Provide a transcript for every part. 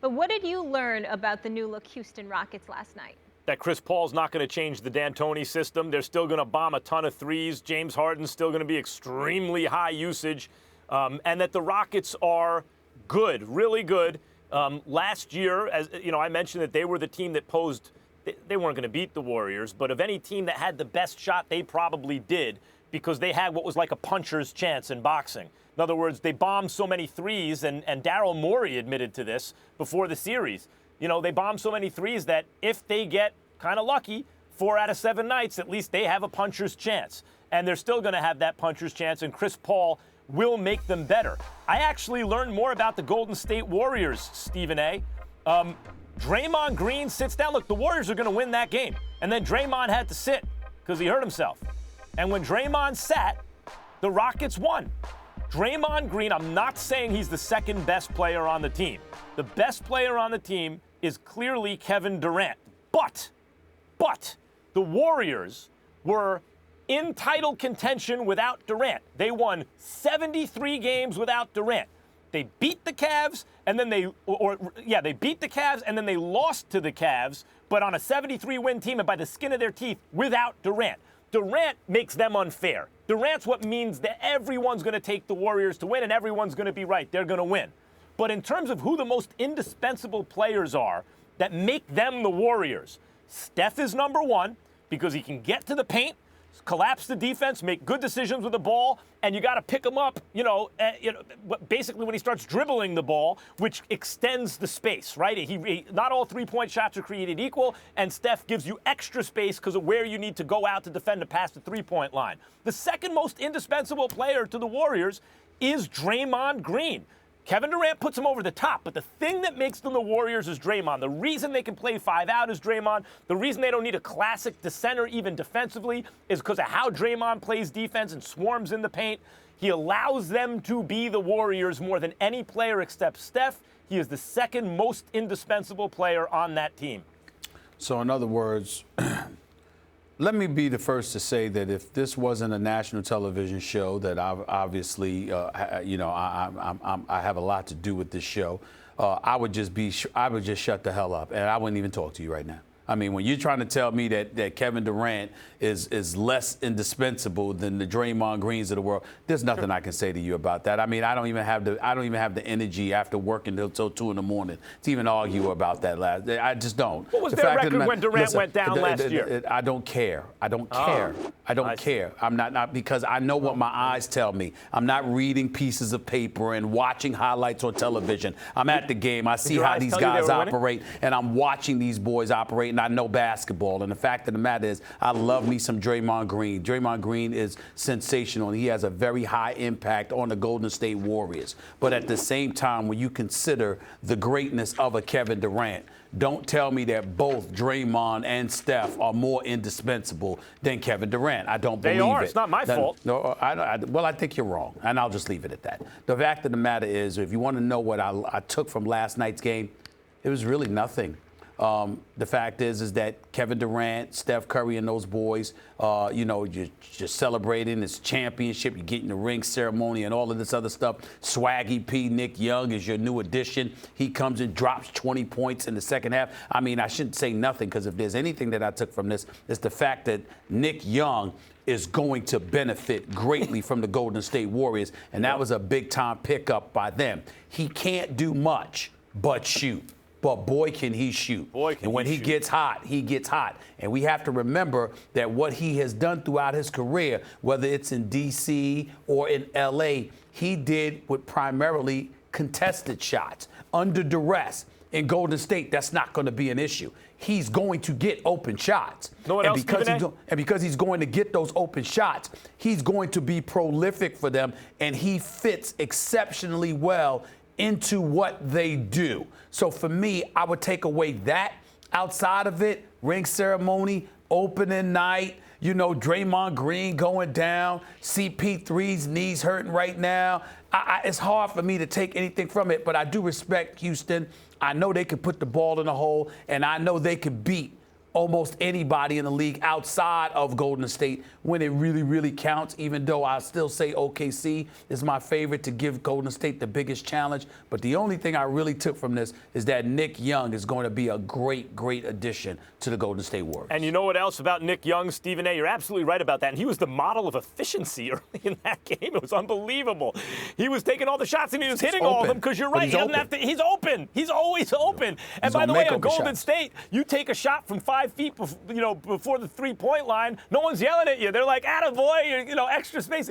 What did you learn about the new-look Houston Rockets last night? That Chris Paul's not going to change the D'Antoni system. They're still going to bomb a ton of threes. James Harden's still going to be extremely high usage. And that the Rockets are good, really good. Last year, as you know, I mentioned that they were the team that posed. They weren't going to beat the Warriors, but of any team that had the best shot, they probably did, because they had what was like a puncher's chance in boxing. In other words, they bombed so many threes, and Daryl Morey admitted to this before the series. You know, they bombed so many threes that if they get kind of lucky, 4 out of 7 nights, at least they have a puncher's chance. And they're still going to have that puncher's chance, and Chris Paul will make them better. I actually learned more about the Golden State Warriors, Stephen A. Draymond Green sits down. Look, the Warriors are going to win that game. And then Draymond had to sit because he hurt himself. And when Draymond sat, the Rockets won. Draymond Green, I'm not saying he's the second best player on the team. The best player on the team is clearly Kevin Durant. But the Warriors were in title contention without Durant. They won 73 games without Durant. They beat the Cavs, and then they beat the Cavs, and then they lost to the Cavs, but on a 73-win team and by the skin of their teeth without Durant. Durant makes them unfair. Durant's what means that everyone's going to take the Warriors to win, and everyone's going to be right. They're going to win. But in terms of who the most indispensable players are that make them the Warriors, Steph is number one because he can get to the paint, collapse the defense, make good decisions with the ball, and you got to pick him up, basically when he starts dribbling the ball, which extends the space, right? Not all three-point shots are created equal, and Steph gives you extra space because of where you need to go out to defend to pass the three-point line. The second most indispensable player to the Warriors is Draymond Green. Kevin Durant puts him over the top, but the thing that makes them the Warriors is Draymond. The reason they can play 5 out is Draymond. The reason they don't need a classic center even defensively is because of how Draymond plays defense and swarms in the paint. He allows them to be the Warriors more than any player except Steph. He is the second most indispensable player on that team. So in other words, let me be the first to say that if this wasn't a national television show, that obviously, I have a lot to do with this show. I would just shut the hell up, and I wouldn't even talk to you right now. I mean, when you're trying to tell me that Kevin Durant is less indispensable than the Draymond Greens of the world, there's nothing I can say to you about that. I mean, I don't even have the energy after working until 2 in the morning to even argue about that. I just don't. What was their record when Durant went down last year? I don't care. I don't care. I'm not because I know what my eyes tell me. I'm not reading pieces of paper and watching highlights on television. I'm at the game. I see how these guys operate, and I'm watching these boys operate. I know basketball, and the fact of the matter is I love me some Draymond Green. Draymond Green is sensational, and he has a very high impact on the Golden State Warriors. But at the same time, when you consider the greatness of a Kevin Durant, don't tell me that both Draymond and Steph are more indispensable than Kevin Durant. I don't believe it. They are. It's not my fault. No, well, I think you're wrong, and I'll just leave it at that. The fact of the matter is, if you want to know what I took from last night's game, it was really nothing. The fact is that Kevin Durant, Steph Curry, and those boys, you're celebrating this championship. You're getting the ring ceremony and all of this other stuff. Swaggy P, Nick Young is your new addition. He comes and drops 20 points in the second half. I mean, I shouldn't say nothing because if there's anything that I took from this, it's the fact that Nick Young is going to benefit greatly from the Golden State Warriors, and that was a big-time pickup by them. He can't do much but shoot. But boy, can he shoot. And when he gets hot, he gets hot. And we have to remember that what he has done throughout his career, whether it's in D.C. or in L.A., he did with primarily contested shots under duress. In Golden State, that's not going to be an issue. He's going to get open shots. And because he's going to get those open shots, he's going to be prolific for them, and he fits exceptionally well into what they do. So for me, I would take away that. Outside of it, ring ceremony, opening night, Draymond Green going down, CP3's knees hurting right now. It's hard for me to take anything from it, but I do respect Houston. I know they can put the ball in the hole, and I know they can beat almost anybody in the league outside of Golden State when it really, really counts, even though I still say OKC is my favorite to give Golden State the biggest challenge. But the only thing I really took from this is that Nick Young is going to be a great, great addition to the Golden State Warriors. And you know what else about Nick Young, Stephen A? You're absolutely right about that. And he was the model of efficiency early in that game. It was unbelievable. He was taking all the shots and he was hitting all of them because you're right. He doesn't have to, he's open. He's always open. And by the way, on Golden State, you take a shot from 5 feet before the three-point line, no one's yelling at you. They're like, attaboy, extra space.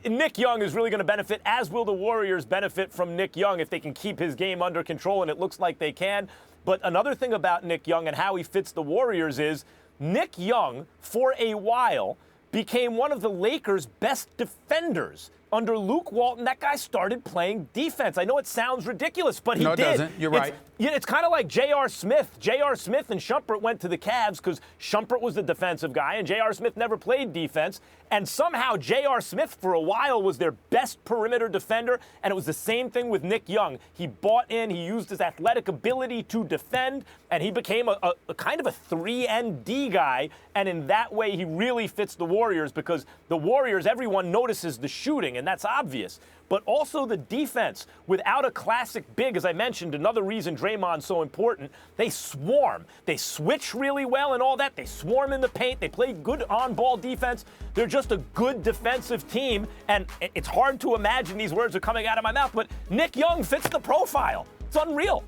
Nick Young is really going to benefit, as will the Warriors benefit from Nick Young if they can keep his game under control, and it looks like they can. But another thing about Nick Young and how he fits the Warriors is Nick Young, for a while, became one of the Lakers' best defenders. Under Luke Walton, that guy started playing defense. I know it sounds ridiculous, but he did. No, it doesn't. You're right. It's kind of like J.R. Smith. J.R. Smith and Shumpert went to the Cavs because Shumpert was the defensive guy, and J.R. Smith never played defense. And somehow J.R. Smith, for a while, was their best perimeter defender, and it was the same thing with Nick Young. He bought in, he used his athletic ability to defend, and he became a kind of a 3-and-D guy, and in that way he really fits the Warriors because the Warriors, everyone notices the shooting, and that's obvious. But also the defense. Without a classic big, as I mentioned, another reason Draymond's so important, they swarm. They switch really well and all that. They swarm in the paint. They play good on-ball defense. They're just a good defensive team. And it's hard to imagine these words are coming out of my mouth, but Nick Young fits the profile. It's unreal.